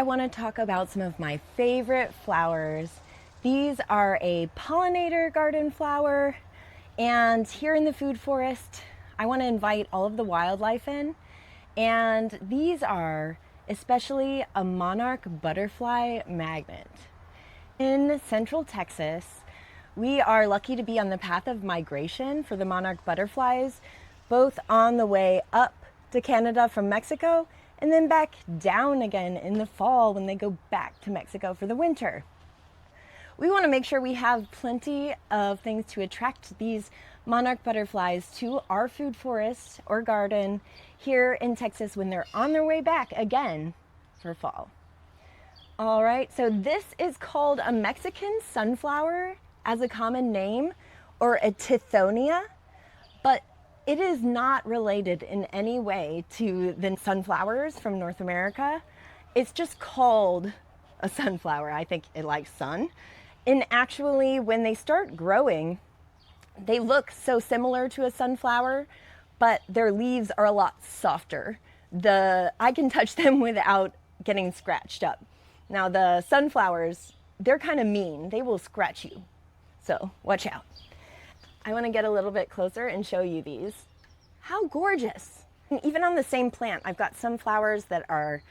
I want to talk about some of my favorite flowers. These are a pollinator garden flower, and here in the food forest, I want to invite all of the wildlife in. And these are especially a Monarch Butterfly Magnet. In central Texas, we are lucky to be on the path of migration for the monarch butterflies, both on the way up to Canada from Mexico and then back down again in the fall when they go back to Mexico for the winter. We want to make sure we have plenty of things to attract these monarch butterflies to our food forest or garden here in Texas when they're on their way back again for fall. All right, so this is called a Mexican sunflower as a common name, or a Tithonia, but it is not related in any way to the sunflowers from North America. It's just called a sunflower. I think it likes sun. And actually, when they start growing, they look so similar to a sunflower, but their leaves are a lot softer. I can touch them without getting scratched up. Now, the sunflowers, they're kind of mean. They will scratch you. So watch out. I want to get a little bit closer and show you these. How gorgeous. And even on the same plant, I've got some flowers that are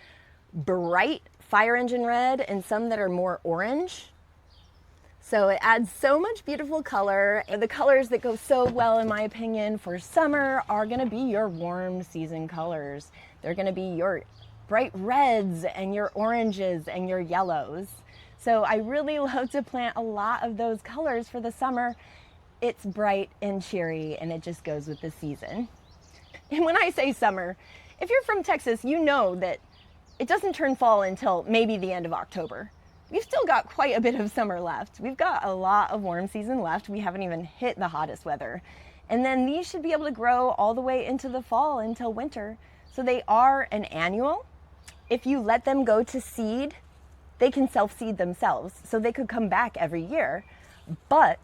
bright fire engine red and some that are more orange. So it adds so much beautiful color. The colors that go so well, in my opinion, for summer are going to be your warm season colors. They're going to be your bright reds and your oranges and your yellows. So I really love to plant a lot of those colors for the summer. It's bright and cheery, and it just goes with the season. And when I say summer, if you're from Texas, you know that it doesn't turn fall until maybe the end of October. We've still got quite a bit of summer left. We've got a lot of warm season left. We haven't even hit the hottest weather. And then these should be able to grow all the way into the fall until winter. So they are an annual. If you let them go to seed, they can self-seed themselves. So they could come back every year, but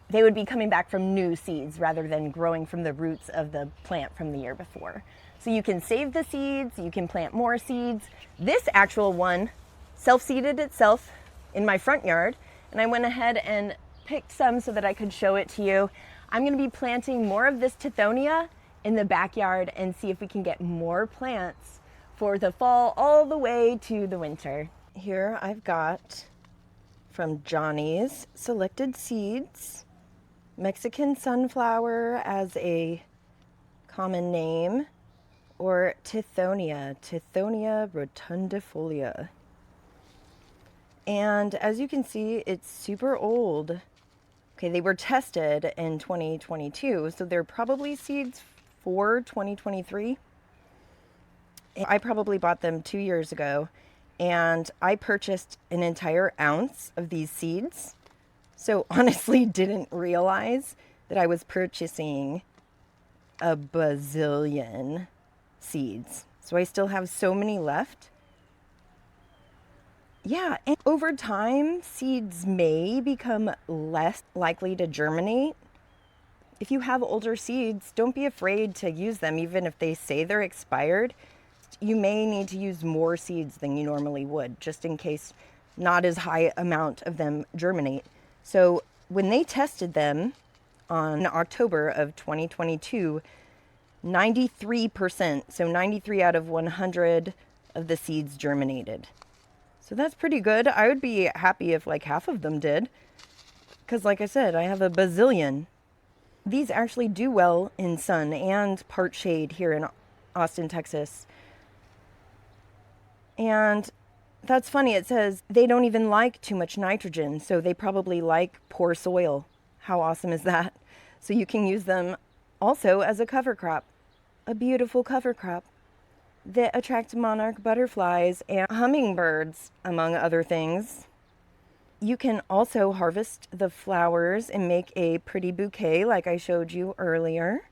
they would be coming back from new seeds rather than growing from the roots of the plant from the year before. So you can save the seeds, you can plant more seeds. This actual one self-seeded itself in my front yard, and I went ahead and picked some so that I could show it to you. I'm gonna be planting more of this Tithonia in the backyard and see if we can get more plants for the fall all the way to the winter. Here I've got from Johnny's Selected Seeds, Mexican sunflower as a common name, or Tithonia Rotundifolia. And as you can see, it's super old. Okay, they were tested in 2022, so they're probably seeds for 2023. I probably bought them 2 years ago, and I purchased an entire ounce of these seeds. So honestly didn't realize that I was purchasing a bazillion seeds. So I still have so many left. Yeah, and over time, seeds may become less likely to germinate. If you have older seeds, don't be afraid to use them, even if they say they're expired. You may need to use more seeds than you normally would, just in case not as high amount of them germinate. So when they tested them on October of 2022, 93%, so 93 out of 100 of the seeds germinated. So that's pretty good. I would be happy if like half of them did, because like I said, I have a bazillion. These actually do well in sun and part shade here in Austin, Texas. And that's funny, it says they don't even like too much nitrogen, so they probably like poor soil. How awesome is that? So you can use them also as a cover crop, a beautiful cover crop that attracts monarch butterflies and hummingbirds, among other things. You can also harvest the flowers and make a pretty bouquet like I showed you earlier.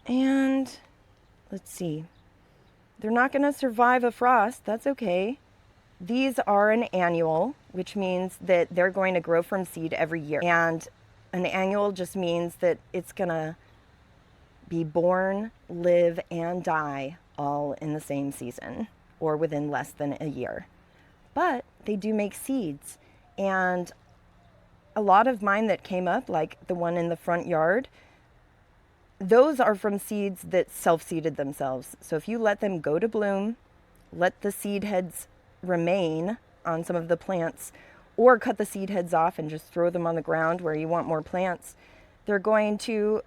And let's see. They're not going to survive a frost. That's okay. These are an annual, which means that they're going to grow from seed every year. And an annual just means that it's going to be born, live, and die all in the same season or within less than a year. But they do make seeds. And a lot of mine that came up, like the one in the front yard, those are from seeds that self-seeded themselves. So if you let them go to bloom, let the seed heads remain on some of the plants, or cut the seed heads off and just throw them on the ground where you want more plants, they're going to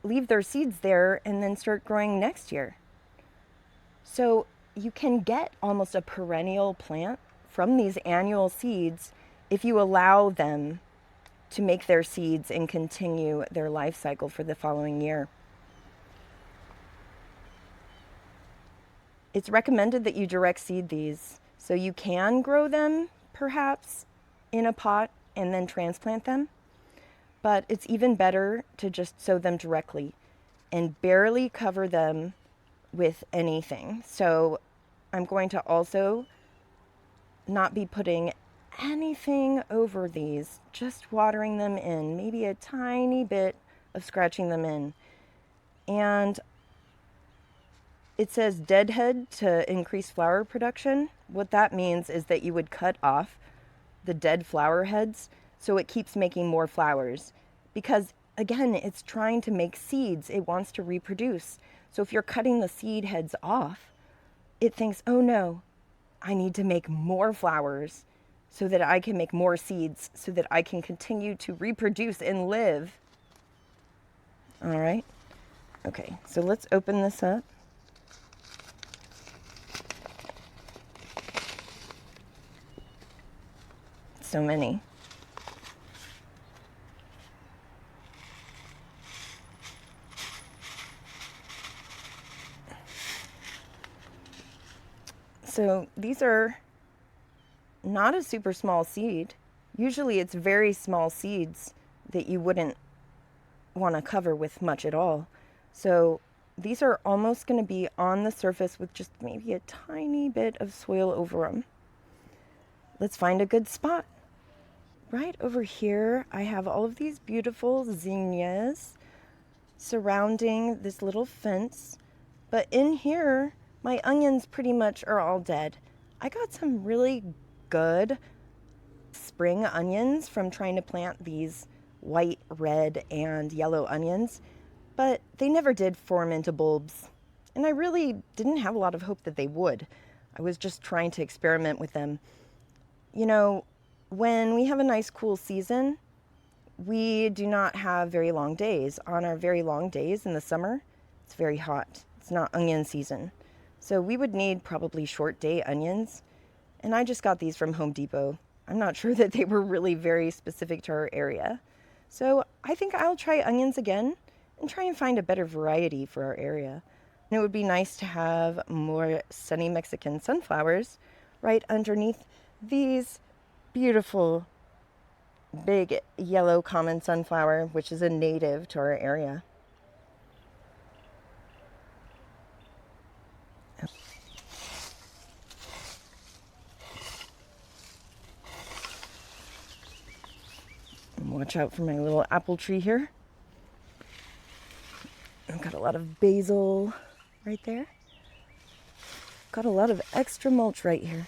leave their seeds there and then start growing next year. So you can get almost a perennial plant from these annual seeds if you allow them to make their seeds and continue their life cycle for the following year. It's recommended that you direct seed these, so you can grow them perhaps in a pot and then transplant them, but it's even better to just sow them directly and barely cover them with anything. So I'm going to also not be putting anything over these, just watering them in, maybe a tiny bit of scratching them in. And it says deadhead to increase flower production. What that means is that you would cut off the dead flower heads so it keeps making more flowers, because again, it's trying to make seeds. It wants to reproduce. So if you're cutting the seed heads off, it thinks, oh no, I need to make more flowers so that I can make more seeds, so that I can continue to reproduce and live. All right. Okay, so let's open this up. So many. So these are not a super small seed. Usually it's very small seeds that you wouldn't want to cover with much at all. So these are almost going to be on the surface with just maybe a tiny bit of soil over them. Let's find a good spot. Right over here, I have all of these beautiful zinnias surrounding this little fence. But in here, my onions pretty much are all dead. I got some really good spring onions from trying to plant these white, red, and yellow onions, but they never did form into bulbs. And I really didn't have a lot of hope that they would. I was just trying to experiment with them. You know, when we have a nice cool season, we do not have very long days. On our very long days in the summer, it's very hot. It's not onion season. So we would need probably short day onions. And I just got these from Home Depot. I'm not sure that they were really very specific to our area. So I think I'll try onions again and try and find a better variety for our area. And it would be nice to have more sunny Mexican sunflowers right underneath these beautiful big yellow common sunflower, which is a native to our area. And watch out for my little apple tree here. I've got a lot of basil right there. Got a lot of extra mulch right here.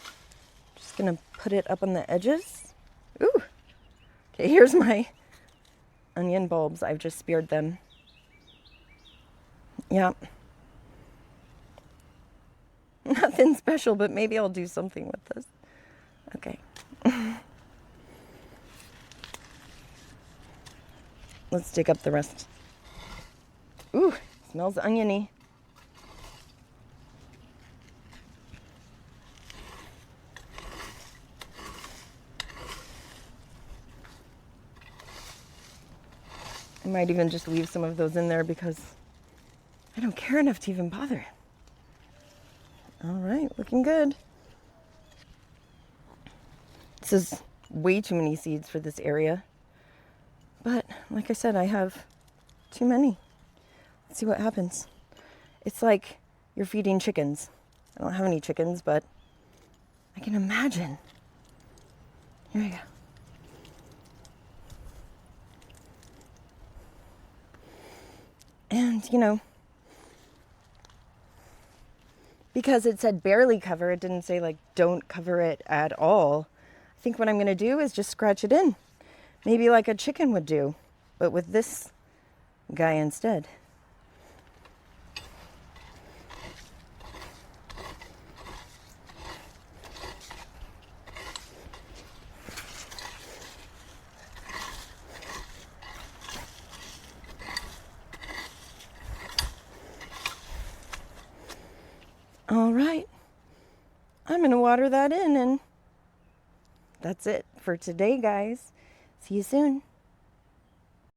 Just gonna put it up on the edges. Ooh. Okay, here's my onion bulbs. I've just speared them. Yeah. Nothing special, but maybe I'll do something with this. Okay. Let's dig up the rest. Ooh, smells oniony. I might even just leave some of those in there because I don't care enough to even bother. All right, looking good. This is way too many seeds for this area. But like I said, I have too many. Let's see what happens. It's like you're feeding chickens. I don't have any chickens, but I can imagine. Here we go. And, you know, because it said barely cover. It didn't say like don't cover it at all. I think what I'm going to do is just scratch it in. Maybe like a chicken would do, but with this guy instead. All right, I'm going to water that in, and that's it for today, guys. See you soon.